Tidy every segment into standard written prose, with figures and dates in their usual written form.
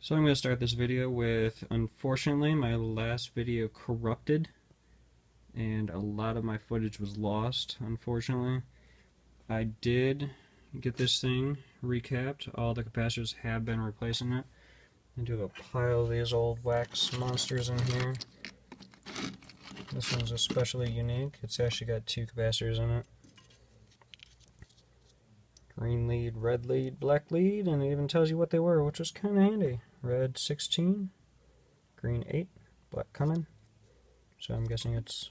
So I'm going to start this video with, unfortunately, my last video corrupted, and a lot of my footage was lost, unfortunately. I did get this thing recapped. All the capacitors have been replacing it. I do have a pile of these old wax monsters in here. This one's especially unique. It's actually got two capacitors in it. Green lead, red lead, black lead, and it even tells you what they were, which was kind of handy. Red 16, green 8, black coming. So I'm guessing it's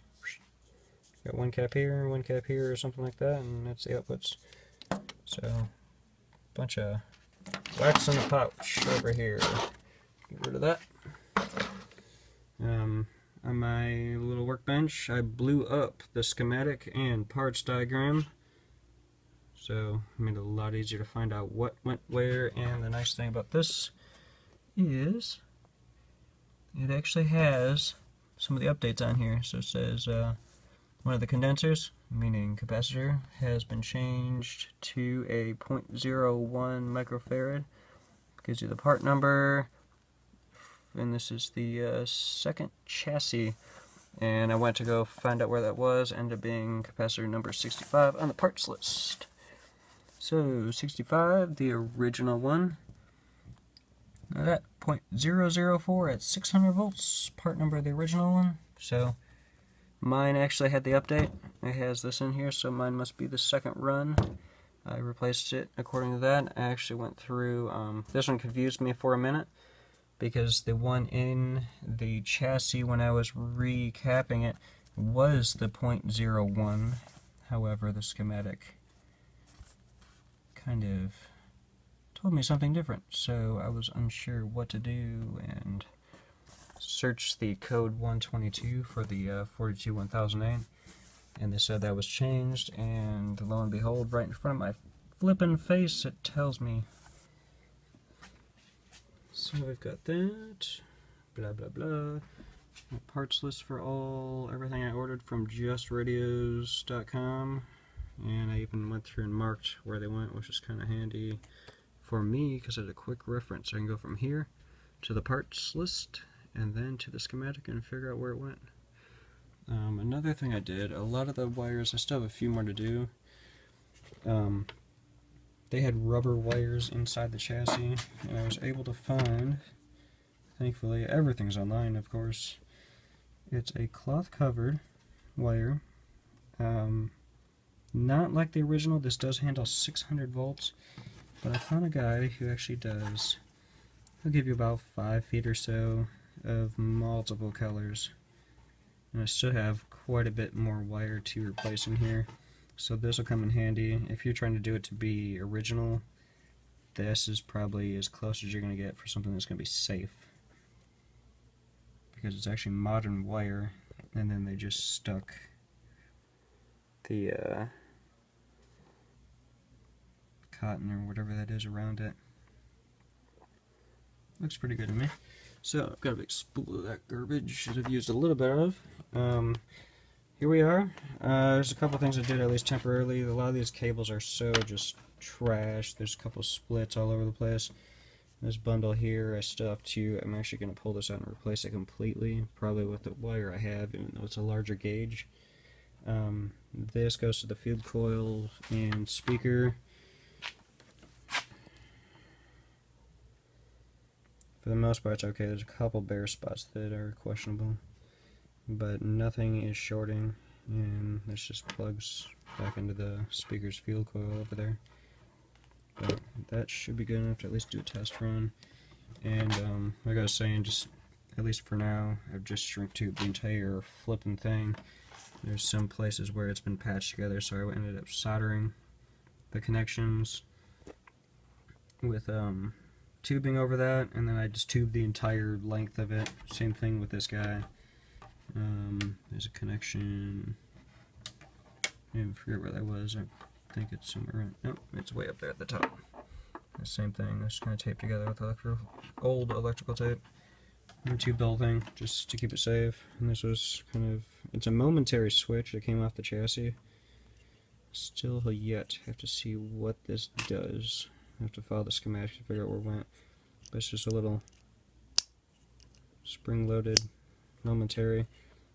got one cap here, or something like that, and that's the outputs. So, bunch of wax in the pouch over here. Get rid of that. On my little workbench, I blew up the schematic and parts diagram. So it made it a lot easier to find out what went where, and the nice thing about this is it actually has some of the updates on here. So it says one of the condensers, meaning capacitor, has been changed to a 0.01 microfarad. Gives you the part number, and this is the second chassis. And I went to go find out where that was, ended up being capacitor number 65 on the parts list. So 65, the original one. Now that 0.004 at 600 volts, part number of the original one. So mine actually had the update. It has this in here, so mine must be the second run. I replaced it according to that. I actually went through, this one confused me for a minute, because the one in the chassis when I was recapping it was the 0.01. However, the schematic kind of told me something different, so I was unsure what to do, and searched the code 122 for the 421,008, and they said that was changed, and lo and behold, right in front of my flippin' face, it tells me. So we've got that, blah blah blah, my parts list for everything I ordered from justradios.com, and I even went through and marked where they went, which is kind of handy for me because it's a quick reference. I can go from here to the parts list and then to the schematic and figure out where it went. Another thing I did, a lot of the wires, I still have a few more to do. They had rubber wires inside the chassis, and I was able to find, thankfully, everything's online of course, it's a cloth covered wire. Not like the original. This does handle 600 volts, but I found a guy who actually does. He'll give you about 5 feet or so of multiple colors, and I still have quite a bit more wire to replace in here, so this will come in handy. If you're trying to do it to be original, this is probably as close as you're going to get for something that's going to be safe, because it's actually modern wire, and then they just stuck the cotton or whatever that is around it. Looks pretty good to me. So I've got a big spool of that garbage that I've used a little bit of. Here we are. There's a couple things I did at least temporarily. A lot of these cables are so just trash. There's a couple splits all over the place. This bundle here, I still have to. I'm actually going to pull this out and replace it completely, probably with the wire I have, even though it's a larger gauge. This goes to the field coil and speaker. For the most part, it's okay. There's a couple bare spots that are questionable, but nothing is shorting, and this just plugs back into the speaker's field coil over there. But that should be good enough to at least do a test run. And like I was saying, just at least for now, I've just shrink tubed the entire flipping thing. There's some places where it's been patched together, so I ended up soldering the connections with tubing over that, and then I just tubed the entire length of it. Same thing with this guy. There's a connection. I forget where that was. I think it's somewhere. Nope, it's way up there at the top. The same thing. Just kind of taped together with old electrical tape. And tubed the whole thing just to keep it safe. And this was kind of, it's a momentary switch that came off the chassis. Still yet have to see what this does. I have to follow the schematic to figure out where it went. But it's just a little spring-loaded Momentary.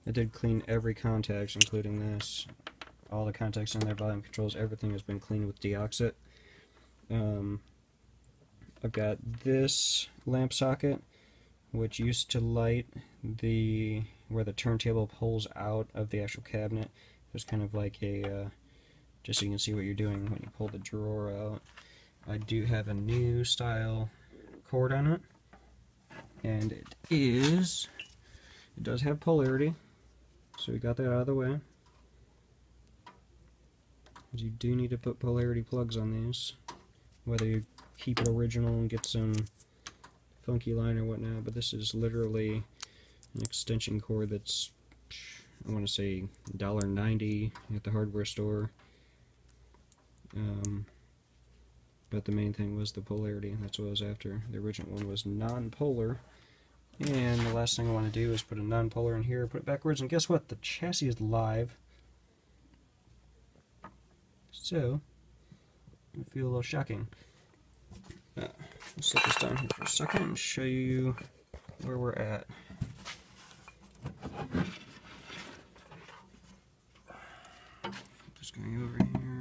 It did clean every contacts, including this. All the contacts in their volume controls, everything has been cleaned with deoxit. I've got this lamp socket, which used to light where the turntable pulls out of the actual cabinet. It's kind of like a, just so you can see what you're doing when you pull the drawer out. I do have a new style cord on it, and it does have polarity, so we got that out of the way. You do need to put polarity plugs on these, whether you keep it original and get some funky line or whatnot, but this is literally an extension cord that's, I want to say, $1.90 at the hardware store. But the main thing was the polarity, and that's what I was after. The original one was non-polar, and the last thing I want to do is put a non-polar in here, put it backwards, and guess what? The chassis is live. So, it feel a little shocking. Let's set this down here for a second and show you where we're at. Just going over here.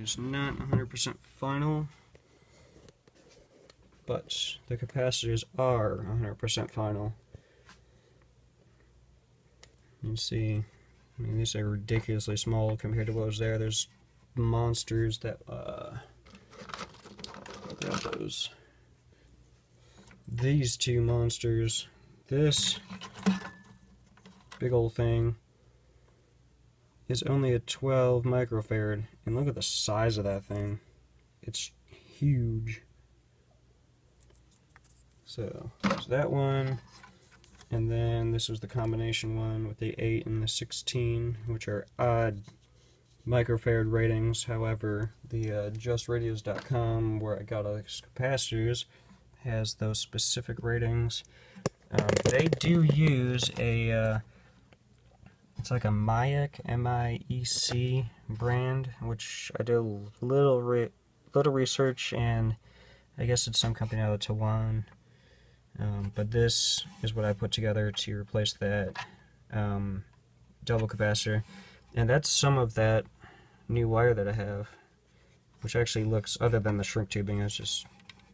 It's not 100% final, but the capacitors are 100% final. You can see, I mean, these are ridiculously small compared to what was there. There's monsters that, look at those. These two monsters, this big old thing is only a 12 microfarad, and look at the size of that thing. It's huge. So there's that one, and then this was the combination one with the 8 and the 16, which are odd microfarad ratings. However, the justradios.com, where I got all these capacitors, has those specific ratings. They do use a it's like a MIEC, M-I-E-C brand, which I did a little research, and I guess it's some company out of Taiwan. But this is what I put together to replace that double capacitor, and that's some of that new wire that I have, which actually looks, other than the shrink tubing, I was just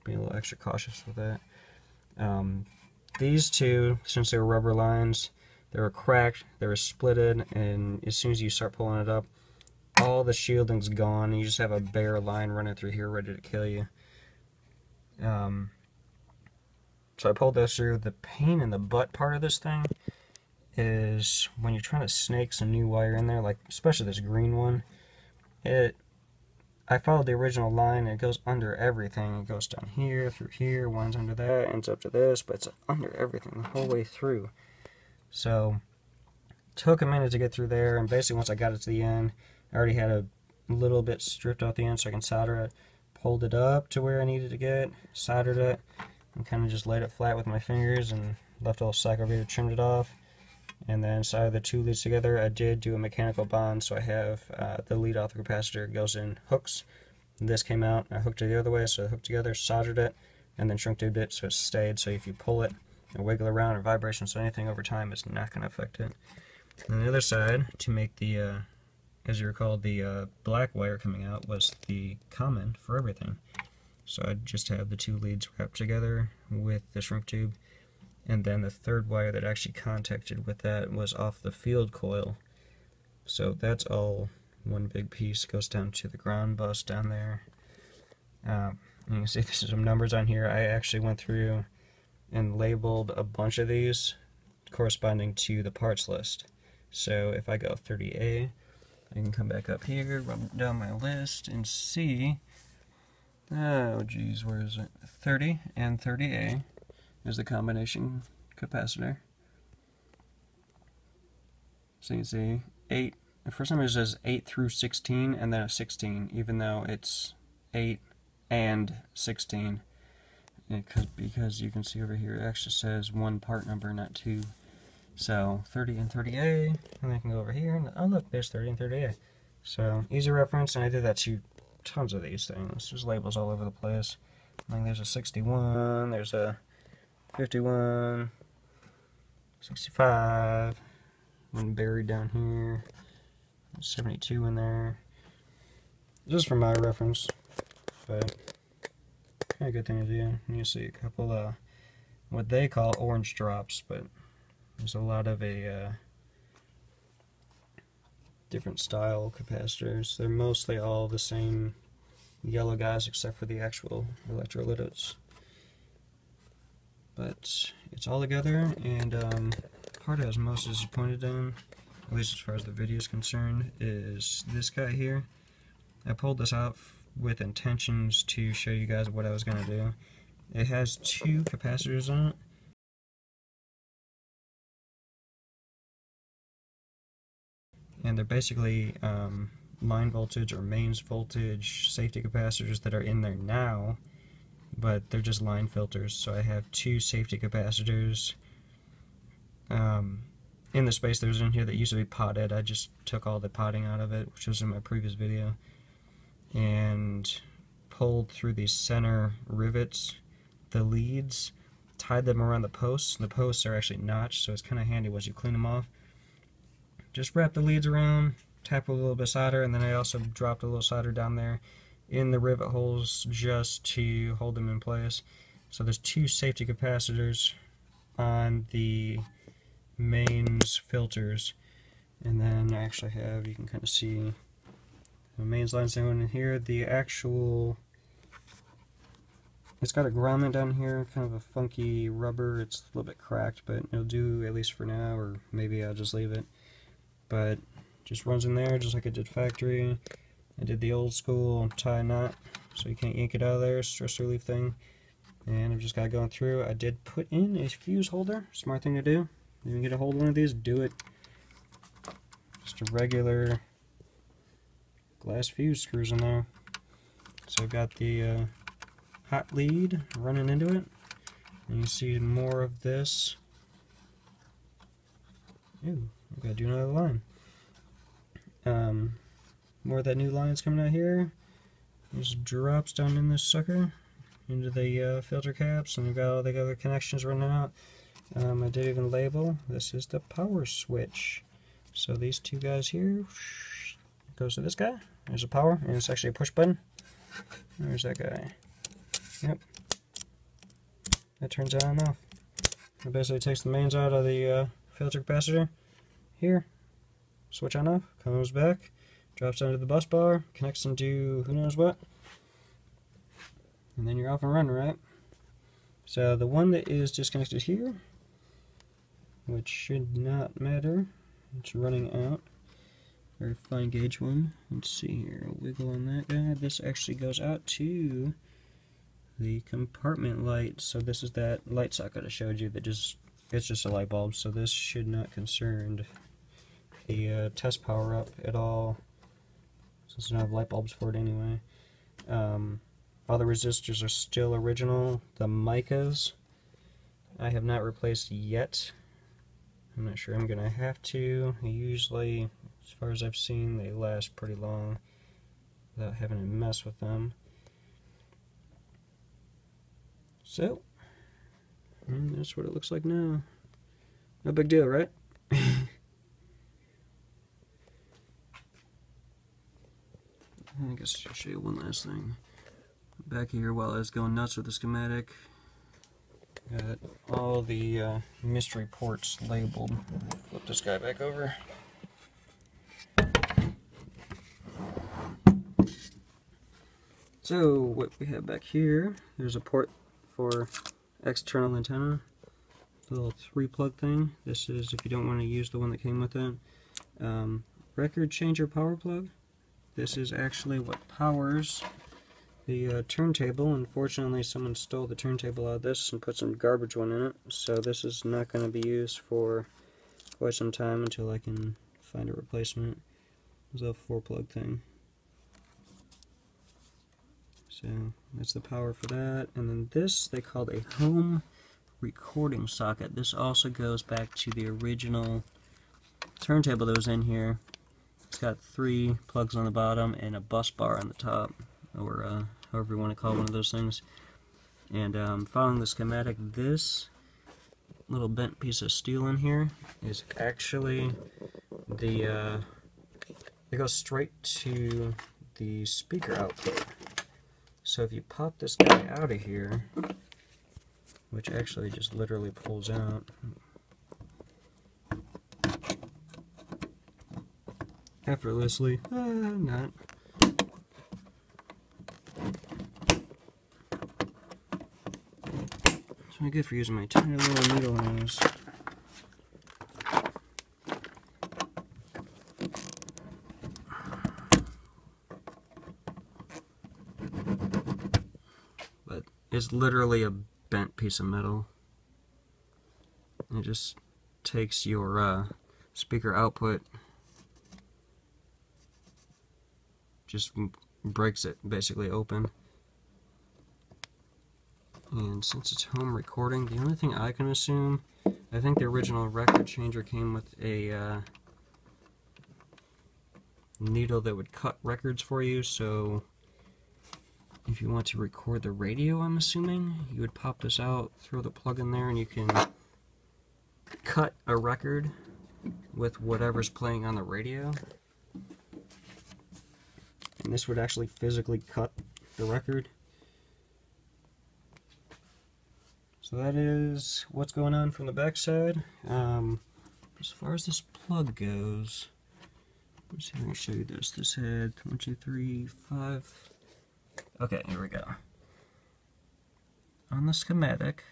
being a little extra cautious with that. These two, since they were rubber lines, they were cracked, they were splitted, and as soon as you start pulling it up, all the shielding's gone, and you just have a bare line running through here ready to kill you. So I pulled this through. The pain in the butt part of this thing is when you're trying to snake some new wire in there, like especially this green one. I followed the original line, and it goes under everything. It goes down here, through here, one's under that, ends up to this, but it's under everything the whole way through. So, took a minute to get through there, and basically once I got it to the end, I already had a little bit stripped off the end so I can solder it. Pulled it up to where I needed to get, soldered it, and kind of just laid it flat with my fingers and left a little cyclovator, trimmed it off. And then soldered the two leads together. I did do a mechanical bond, so I have the lead off the capacitor goes in hooks. This came out, I hooked it the other way, so I hooked together, soldered it, and then shrink tubed it so it stayed. So if you pull it and wiggle around or vibration, so anything over time is not going to affect it. And the other side, to make the, as you recall, the black wire coming out was the common for everything. So I just have the two leads wrapped together with the shrink tube. And then the third wire that actually contacted with that was off the field coil. So that's all one big piece. Goes down to the ground bus down there. You can see there's some numbers on here. I actually went through and labeled a bunch of these corresponding to the parts list. So if I go 30A, I can come back up here, run down my list, and see, oh geez, where is it? 30 and 30A is the combination capacitor. So you can see 8, for some reason it says 8 through 16 and then a 16, even though it's 8 and 16. Because you can see over here it actually says one part number, not two. So 30 and 30A, and then I can go over here and oh look, there's 30 and 30A. So easy reference, and I did that to tons of these things. There's labels all over the place. Like there's a 61, there's a 51, 65, one buried down here, 72 in there. Just for my reference, but kind of good thing to do. You see a couple what they call orange drops, but there's a lot of different style capacitors. They're mostly all the same yellow guys except for the actual electrolytics. But it's all together, and part I was most disappointed in, at least as far as the video is concerned, is this guy here. I pulled this out with intentions to show you guys what I was going to do. It has two capacitors on it. And they're basically line voltage or mains voltage safety capacitors that are in there now, but they're just line filters. So I have two safety capacitors in the space that was in here that used to be potted. I just took all the potting out of it, which was in my previous video, and pulled through these center rivets the leads, tied them around the posts. The posts are actually notched, so it's kind of handy once you clean them off. Just wrap the leads around, tap with a little bit of solder, and then I also dropped a little solder down there in the rivet holes just to hold them in place. So there's two safety capacitors on the mains filters, and then I actually have, you can kind of see the mains lines down in here. The actual, it's got a grommet down here, kind of a funky rubber. It's a little bit cracked, but it'll do at least for now, or maybe I'll just leave it. But just runs in there just like I did factory. I did the old school tie knot, so you can't yank it out of there, stress relief thing. And I've just got it going through. I did put in a fuse holder, smart thing to do. If you can get a hold of one of these, do it. Just a regular glass fuse screws in there. So I've got the hot lead running into it, and you see more of this. Ooh, I've got to do another line. More of that new line's coming out here. It just drops down in this sucker into the filter caps, and we've got all the other connections running out. I did even label, this is the power switch. So these two guys here, goes to this guy. There's a power, and it's actually a push button. There's that guy. Yep. That turns on and off. It basically takes the mains out of the filter capacitor. Here, switch on off, comes back, drops down to the bus bar, connects into who knows what, and then you're off and running, right? So the one that is disconnected here, which should not matter, it's running out. Very fine gauge one. Let's see here, a wiggle on that guy. This actually goes out to the compartment light. So this is that light socket I showed you that just, it's just a light bulb, so this should not concern the test power up at all, since we don't have light bulbs for it anyway. All the resistors are still original. The micas I have not replaced yet. I'm not sure I'm gonna have to. Usually, as far as I've seen, they last pretty long without having to mess with them. So, that's what it looks like now. No big deal, right? I guess I'll show you one last thing. Back here, while I was going nuts with the schematic, got all the mystery ports labeled. Flip this guy back over. So what we have back here, there's a port for external antenna, the little 3-plug thing. This is if you don't want to use the one that came with it. Record changer power plug. This is actually what powers the turntable. Unfortunately, someone stole the turntable out of this and put some garbage one in it, so this is not going to be used for quite some time until I can find a replacement. It's a 4-plug thing. So that's the power for that. And then this they called a home recording socket. This also goes back to the original turntable that was in here. It's got 3 plugs on the bottom and a bus bar on the top, or however you want to call one of those things. And following the schematic, this little bent piece of steel in here is actually the, it goes straight to the speaker output. So if you pop this guy out of here, which actually just literally pulls out, effortlessly, not. It's really good for using my tiny little needle nose. But it's literally a bent piece of metal. It just takes your speaker output, just breaks it basically open. And since it's home recording, the only thing I can assume, I think the original record changer came with a needle that would cut records for you, so if you want to record the radio, I'm assuming, you would pop this out, throw the plug in there, and you can cut a record with whatever's playing on the radio. And this would actually physically cut the record. So that is what's going on from the back side. As far as this plug goes, let's see if I can show you this. This had 1, 2, 3, 5. Okay, here we go. On the schematic,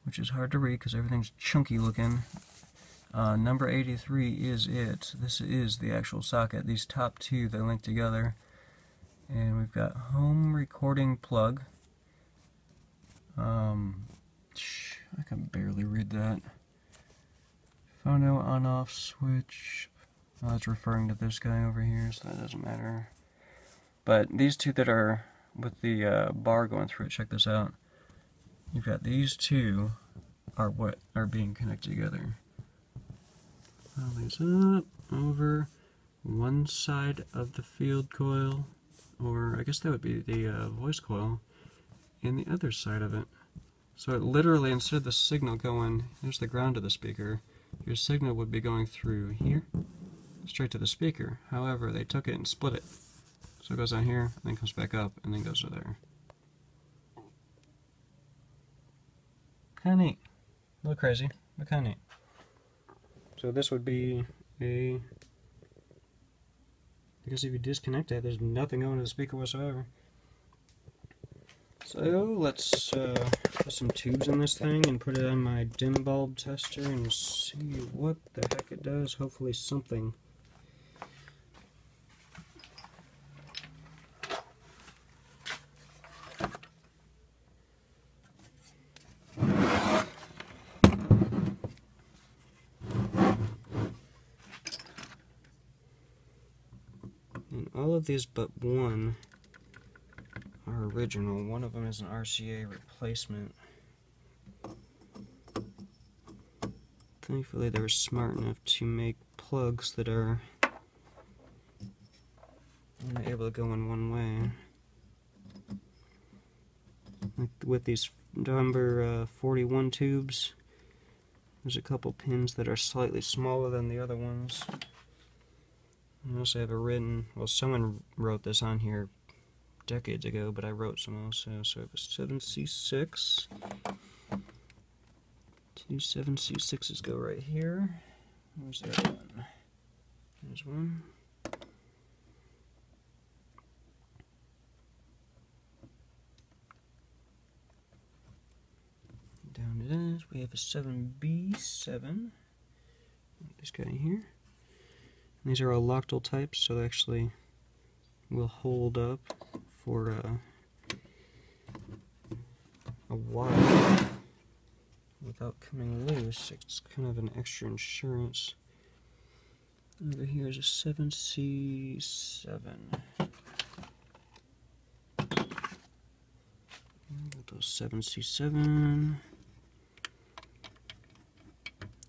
which is hard to read because everything's chunky looking, number 83 is it. This is the actual socket. These top two, they link together. And we've got home recording plug. I can barely read that. Phono on-off switch. Oh, that's referring to this guy over here, so that doesn't matter. But these two that are with the bar going through it, check this out. You've got these two are what are being connected together. Follow these up over one side of the field coil, or I guess that would be the voice coil, and the other side of it. So it literally, instead of the signal going, here's the ground of the speaker, your signal would be going through here, straight to the speaker. However, they took it and split it. So it goes down here, and then comes back up, and then goes to there. Kinda neat. A little crazy, but kinda neat. So this would be a, because if you disconnect it, there's nothing going to the speaker whatsoever. So let's put some tubes in this thing and put it on my dim bulb tester and see what the heck it does. Hopefully something. And all of these but one are original. One of them is an RCA replacement. Thankfully they were smart enough to make plugs that are only able to go in one way. Like with these number 41 tubes, there's a couple pins that are slightly smaller than the other ones. I also have a written, well, someone wrote this on here decades ago, but I wrote some also. So I have a 7C6. Two 7C6s go right here. Where's the other one? There's one. Down it is. We have a 7B7. This guy here. And these are all Loctile types, so they actually will hold up for a while without coming loose. It's kind of an extra insurance. Over here is a 7C7. Those 7C7.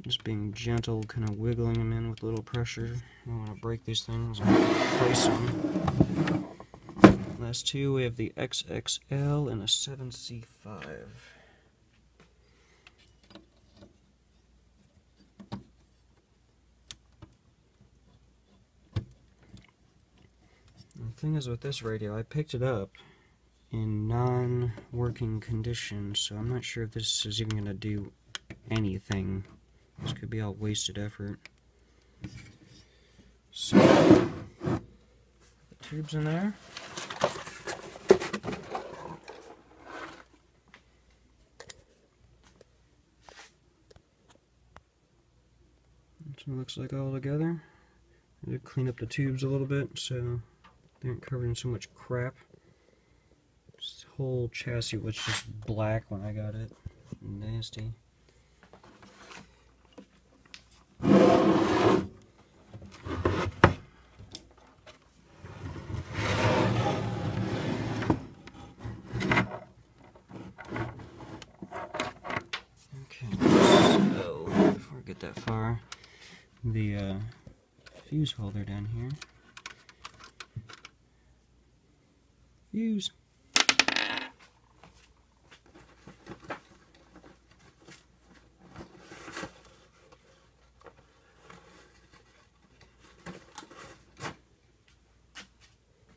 Just being gentle, kind of wiggling them in with a little pressure. I don't want to break these things. I want to replace them. Last two, we have the XXL and a 7C5. thing is with this radio, I picked it up in non-working condition, so I'm not sure if this is even going to do anything. This could be all wasted effort. So, the tubes in there. That's what it looks like all together. I did clean up the tubes a little bit so they aren't covered in so much crap. This whole chassis was just black when I got it. Nasty. Okay, so before I get that far, the fuse holder down here. Fuse.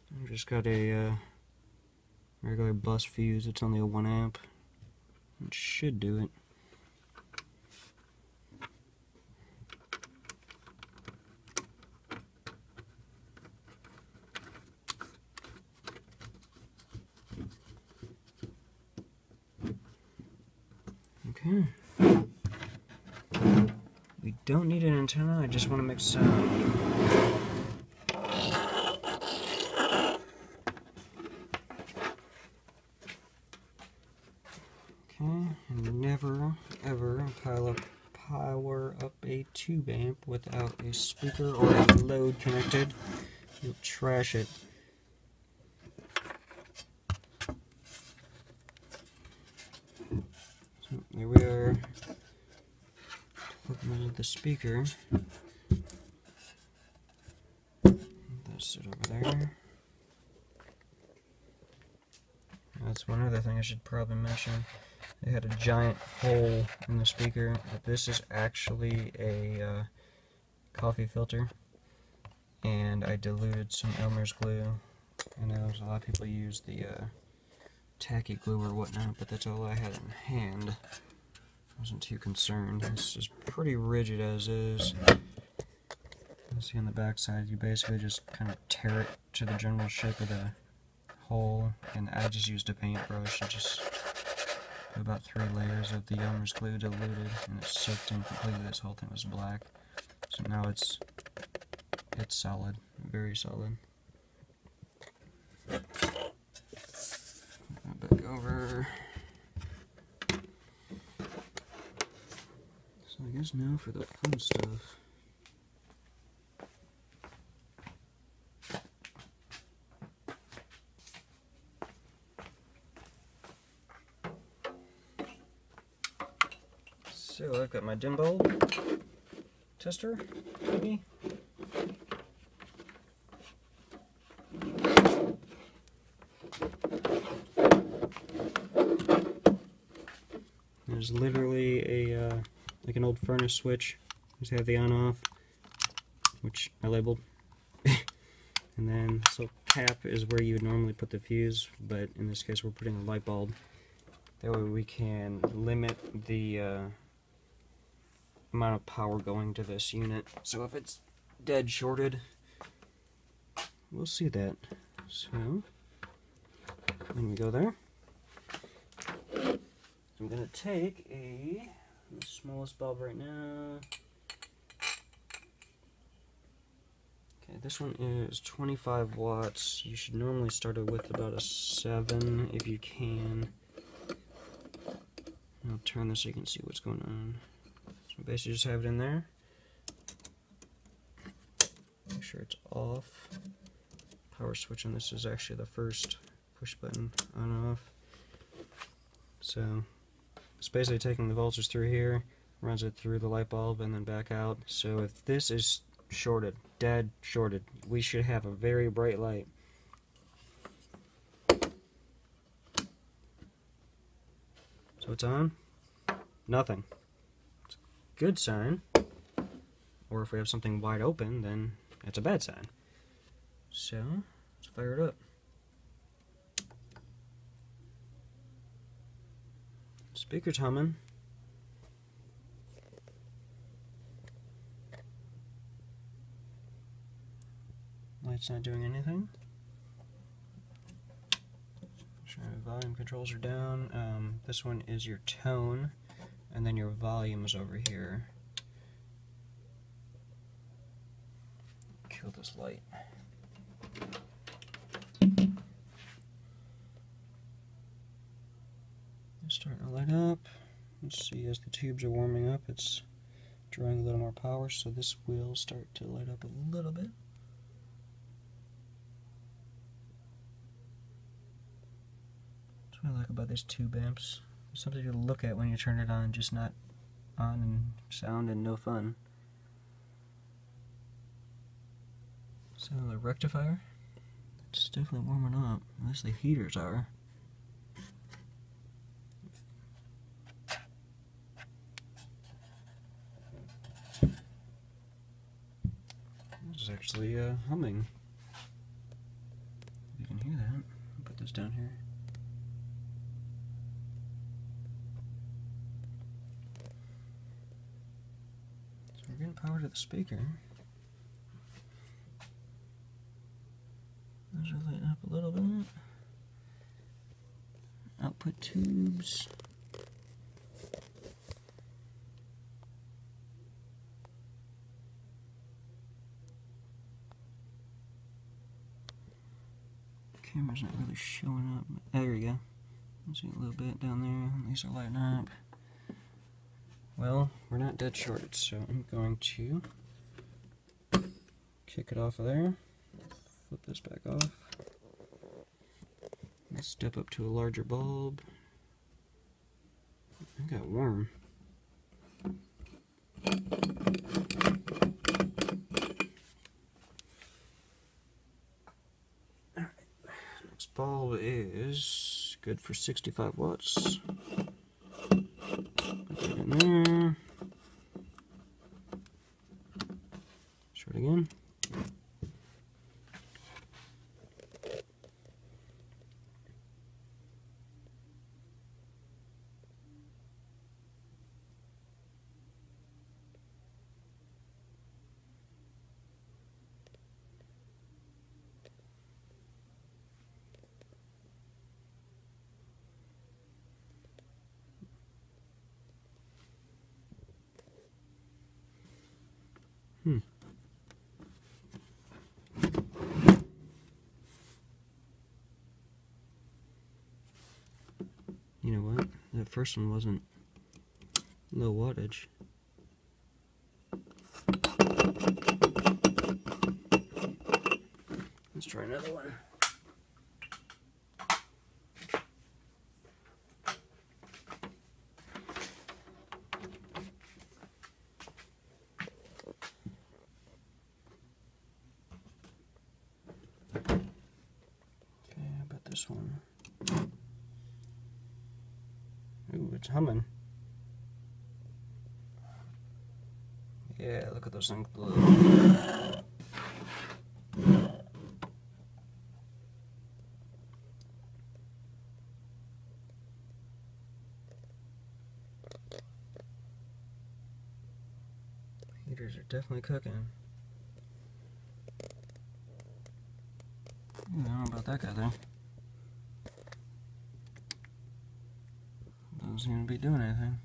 I've just got a regular bus fuse. It's only a 1 amp. It should do it. Okay. We don't need an antenna, I just want to make sound. Okay, and never ever power up a tube amp without a speaker or a load connected. You'll trash it. So there we are. Plugging into the speaker. That's it over there. That's one other thing I should probably mention. It had a giant hole in the speaker, but this is actually a coffee filter, and I diluted some Elmer's glue. I know a lot of people use the tacky glue or whatnot, but that's all I had in hand. I wasn't too concerned. This is pretty rigid as is. You see on the back side, you basically just kind of tear it to the general shape of the hole, and I just used a paintbrush and just put about 3 layers of the Elmer's glue diluted, and it soaked in completely. This whole thing was black. So now it's solid, very solid. Back over. So I guess now for the fun stuff. So I've got my dim bulb tester, maybe. There's literally a like an old furnace switch. Just have the on-off, which I labeled, and then this little cap is where you would normally put the fuse, but in this case we're putting a light bulb. That way we can limit the amount of power going to this unit. So if it's dead shorted, we'll see that. So when we go there, I'm going to take the smallest bulb right now. Okay, this one is 25 watts. You should normally start it with about a 7 if you can. I'll turn this so you can see what's going on. So basically just have it in there. Make sure it's off. Power switch on this is actually the first push button on off. So it's basically taking the voltage through here, runs it through the light bulb, and then back out. So if this is shorted, dead shorted, we should have a very bright light. So it's on. Nothing. It's a good sign. Or if we have something wide open, then it's a bad sign. So let's fire it up. Speaker's humming. Light's not doing anything. Sure, volume controls are down. This one is your tone, and then your volume is over here. Kill this light. It's starting to light up. Let's see, as the tubes are warming up, it's drawing a little more power, so this will start to light up a little bit. That's what I like about these tube amps. It's something to look at when you turn it on, just not on and sound and no fun. So the rectifier, it's definitely warming up, at least the heaters are. This is actually humming. You can hear that. I'll put this down here. So we're getting power to the speaker. Those are lighting up a little bit. Output tubes. Camera's not really showing up. There we go. Let's see a little bit down there. These are lighting up. Well, we're not dead shorted, so I'm going to kick it off of there. Flip this back off. Let's step up to a larger bulb. It got warm. Alright, next bulb is good for 65 watts. Put that in there. Short again. You know what? That first one wasn't low wattage. Let's try another one. Okay, how about this one? Ooh, it's humming. Yeah, look at those things glow. Heaters are definitely cooking. I don't know about that guy though. Doesn't seem to be doing anything.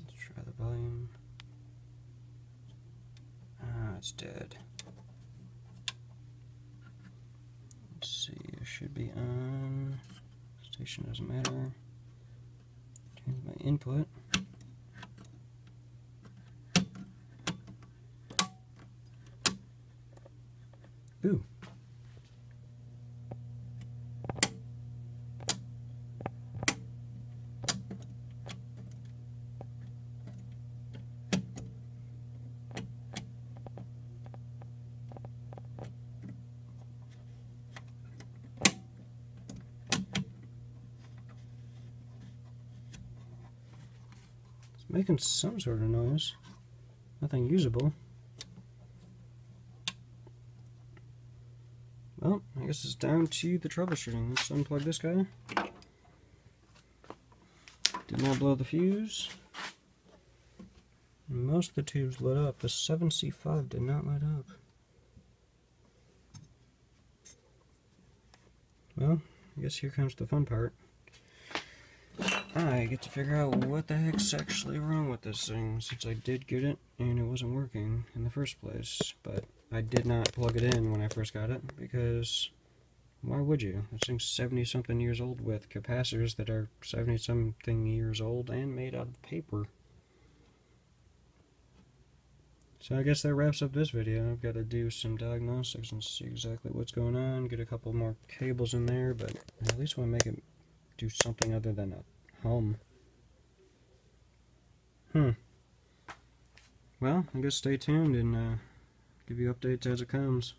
Let's try the volume. Ah, it's dead. Let's see, it should be on. Station doesn't matter. Here's my input. Ooh. It's making some sort of noise. nothing usable. Well, I guess it's down to the troubleshooting. Let's unplug this guy. Did not blow the fuse. Most of the tubes lit up. The 7C5 did not light up. Well, I guess here comes the fun part. I get to figure out what the heck's actually wrong with this thing, since I did get it and it wasn't working in the first place. But I did not plug it in when I first got it, because why would you? This thing's 70-something years old with capacitors that are 70-something years old and made out of paper. So I guess that wraps up this video. I've got to do some diagnostics and see exactly what's going on, get a couple more cables in there, but I at least want to make it do something other than a hum. Well, I guess stay tuned and give you updates as it comes.